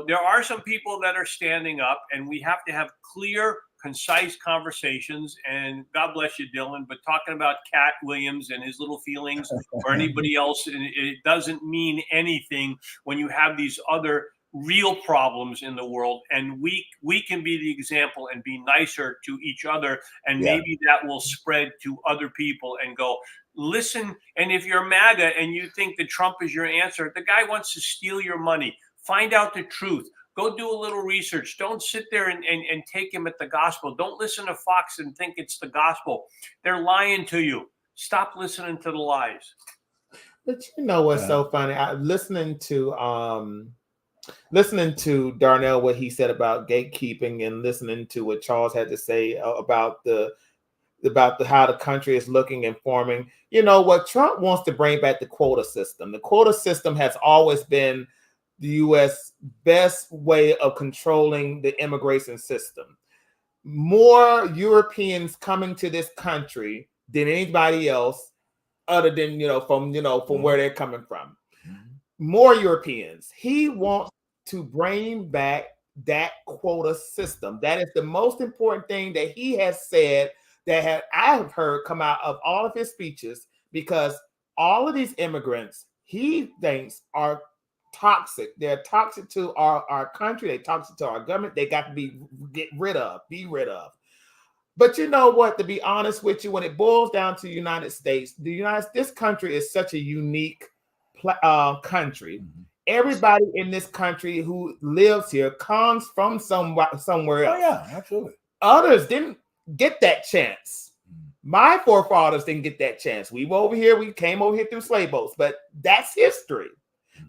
there are some people that are standing up, and we have to have clear, concise conversations. And God bless you, Dylan, but talking about Cat Williams and his little feelings or anybody else, it doesn't mean anything when you have these other real problems in the world, and we can be the example and be nicer to each other, and maybe that will spread to other people and go, listen. And if you're MAGA and you think that Trump is your answer, the guy wants to steal your money. Find out the truth. Go do a little research. Don't sit there and take him at the gospel. Don't listen to Fox and think it's the gospel. They're lying to you. Stop listening to the lies. But you know what's so funny? Listening to Darnell, what he said about gatekeeping, and listening to what Charles had to say about how the country is looking and forming. You know what? Trump wants to bring back the quota system. The quota system has always been the U.S. best way of controlling the immigration system. More Europeans coming to this country than anybody else, other than from where they're coming from. More Europeans. He wants to bring back that quota system. That is the most important thing that he has said, I have heard come out of all of his speeches, because all of these immigrants he thinks are toxic. They're toxic to our country. They're toxic to our government. They got to be rid of. But you know what? To be honest with you, when it boils down to the United States, this country is such a unique country. Everybody in this country who lives here comes from somewhere else. Oh yeah, absolutely. Others didn't get that chance. My forefathers didn't get that chance. We came over here through slave boats, but that's history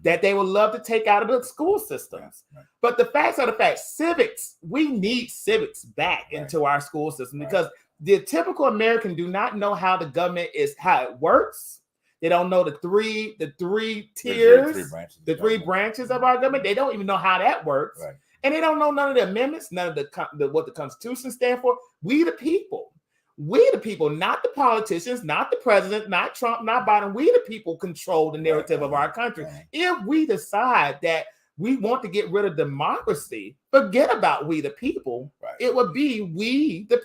that they would love to take out of the school systems. Right. But the facts are the facts. Civics, we need civics back into our school system, because the typical American do not know how the government how it works. They don't know the three tiers, the three branches of our government. They don't even know how that works. Right. And they don't know none of the amendments, none of what the Constitution stands for. We the people, not the politicians, not the president, not Trump, not Biden. We the people control the narrative of our country. If we decide that we want to get rid of democracy, forget about we the people. It would be the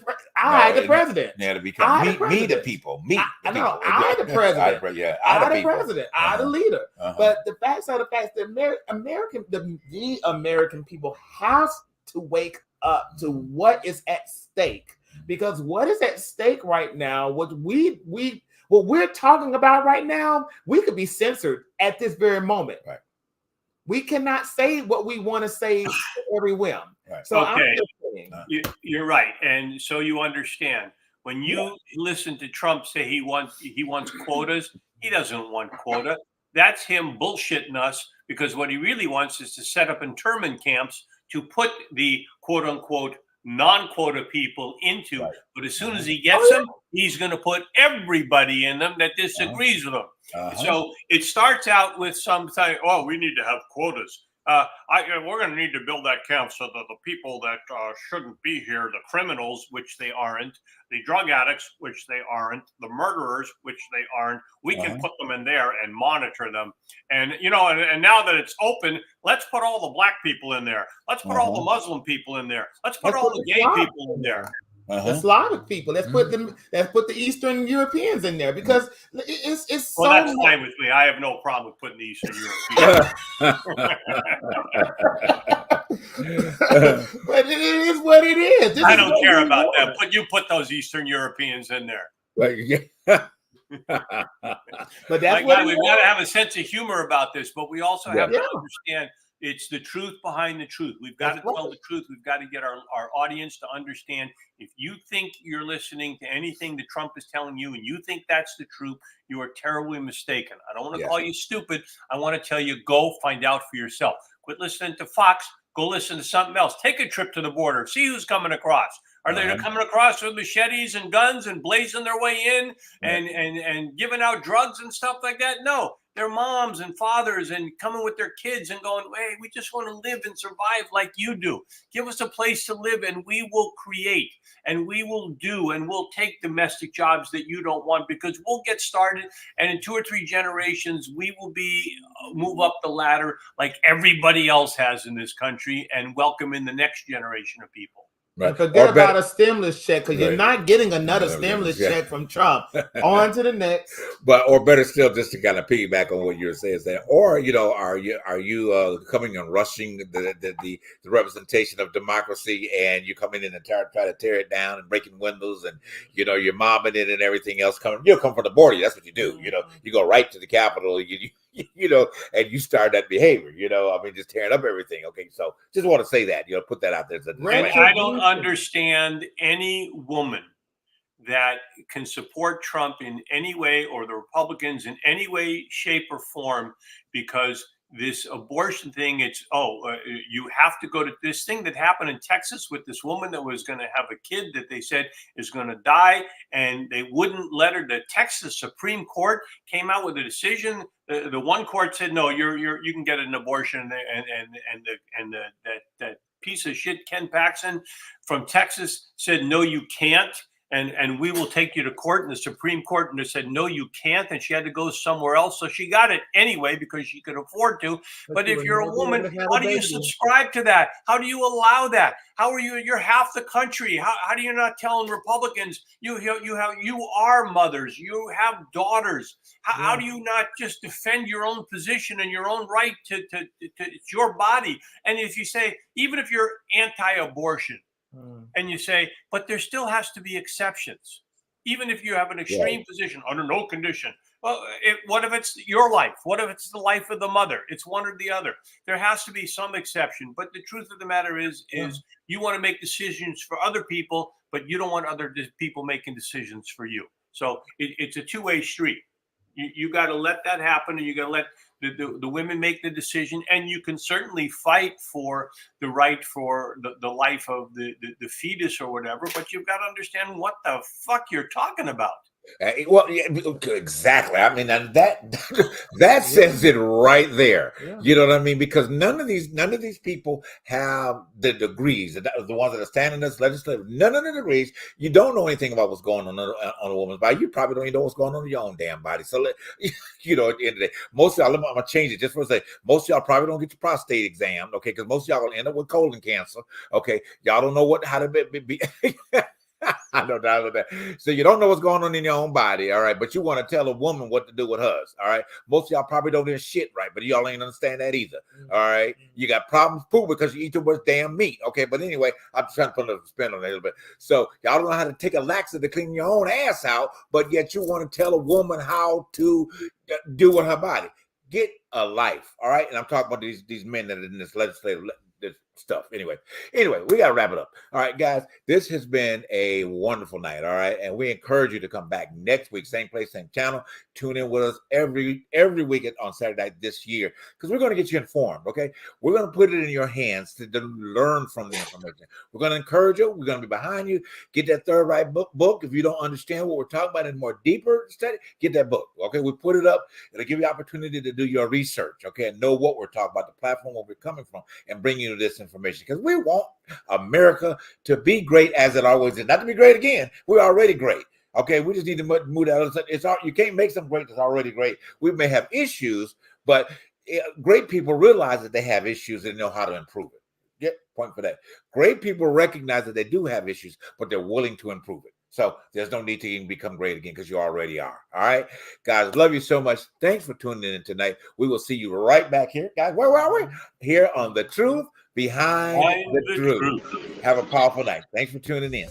president. Yeah, to become me the people. I the president. I the president. I the leader. But the facts are the facts. The American people have to wake up to what is at stake. Because what is at stake right now, what we're talking about right now, we could be censored at this very moment. Right. We cannot say what we want to say every whim. Right. So okay. I'm just saying. You're right. And so you understand, when you listen to Trump say he wants quotas, he doesn't want quota. That's him bullshitting us, because what he really wants is to set up internment camps to put the quote unquote non-quota people into, but as soon as he gets them, he's going to put everybody in them that disagrees with him. So it starts out with some saying, "Oh, we need to have quotas. We're going to need to build that camp so that the people that shouldn't be here, the criminals, which they aren't, the drug addicts, which they aren't, the murderers, which they aren't, we can put them in there and monitor them. And and now that it's open, let's put all the black people in there. Let's put all the Muslim people in there. Let's put all the gay people in there." The Slavic people. Let's put the Eastern Europeans in there, because it's so. Well, that's fine with me. I have no problem with putting the Eastern Europeans. But it is what it is. I don't care about that. But you put those Eastern Europeans in there. But that's we've got to have a sense of humor about this, but we also have to understand it's the truth behind the truth. We've got to tell the truth. We've got to get our audience to understand. If you think you're listening to anything that Trump is telling you and you think that's the truth, you are terribly mistaken. I don't want to call you stupid. I want to tell you, go find out for yourself. Quit listening to Fox. Go listen to something else. Take a trip to the border. See who's coming across. Are they coming across with machetes and guns and blazing their way in and giving out drugs and stuff like that? No. their moms and fathers and coming with their kids and going, hey, we just want to live and survive like you do. Give us a place to live and we will create and we will do and we'll take domestic jobs that you don't want, because we'll get started. And in 2 or 3 generations, we will be move up the ladder like everybody else has in this country and welcome in the next generation of people. Right. And forget Or about better- a stimulus check, because you're not getting another stimulus check from Trump. On to the next. But or better still, just to kind of piggyback on what you were saying, or are you coming and rushing the representation of democracy, and you come in and try to tear it down and breaking windows, and you're mobbing it and everything else coming. You'll come from the border. That's what you do. You go right to the Capitol. And you start that behavior. Just tearing up everything. Okay, so just want to say that. Put that out there. And I don't understand any woman that can support Trump in any way, or the Republicans in any way, shape, or form, because this abortion thing, you have to go to this thing that happened in Texas with this woman that was going to have a kid that they said is going to die, and they wouldn't let her. The Texas Supreme Court came out with a decision. The one court said, no, you can get an abortion, and that piece of shit Ken Paxton from Texas said, no, you can't. And we will take you to court. And the Supreme Court said, no, you can't. And she had to go somewhere else. So she got it anyway because she could afford to. But if you're a woman, how do you subscribe to that? How do you allow that? How are you? You're half the country. How do you not tell Republicans you are mothers? You have daughters. How do you not just defend your own position and your own right to it's your body? And if you say, even if you're anti-abortion, and you say, but there still has to be exceptions, even if you have an extreme position, under no condition. Well, what if it's your life? What if it's the life of the mother? It's one or the other. There has to be some exception. But the truth of the matter is you want to make decisions for other people, but you don't want other people making decisions for you. So it's a two-way street. You got to let that happen, and you got to let the women make the decision. And you can certainly fight for the right for the life of the fetus or whatever, but you've got to understand what the fuck you're talking about. Well, yeah, exactly. I mean, and that says it right there. Yeah. You know what I mean? Because none of these people have the degrees. The ones that are standing in this legislature, none of the degrees. You don't know anything about what's going on a woman's body. You probably don't even know what's going on in your own damn body. So, at the end of the day, most of y'all, I'm gonna change it just for a second. Most of y'all probably don't get your prostate examined, okay? Because most of y'all gonna end up with colon cancer, okay? Y'all don't know how to be I know that. So you don't know what's going on in your own body, all right? But you want to tell a woman what to do with hers, all right? Most of y'all probably don't even shit right, but y'all ain't understand that either, all right? You got problems poop because you eat too much damn meat, okay? But anyway, I'm trying to put a spin on it a little bit. So y'all don't know how to take a laxative to clean your own ass out, but yet you want to tell a woman how to do with her body. Get a life, all right? And I'm talking about these men that are in this legislative this stuff. Anyway, we got to wrap it up. All right, guys, this has been a wonderful night. All right. And we encourage you to come back next week, same place, same channel. Tune in with us every weekend on Saturday night this year, because we're going to get you informed. Okay. We're going to put it in your hands to learn from the information. We're going to encourage you. We're going to be behind you. Get that Third Right book. If you don't understand what we're talking about in more deeper study, get that book. Okay. We put it up. It'll give you opportunity to do your research. Okay. And know what we're talking about, the platform where we're coming from, and bring you this information, because we want America to be great as it always is. Not to be great again. We're already great. Okay, we just need to move that. You can't make something great that's already great. We may have issues, but great people realize that they have issues and know how to improve it. Get point for that. Great people recognize that they do have issues, but they're willing to improve it. So there's no need to even become great again, because you already are. All right, guys, love you so much. Thanks for tuning in tonight. We will see you right back here, guys. Where are we? Here on The Truth Behind the Truth. Have a powerful night. Thanks for tuning in.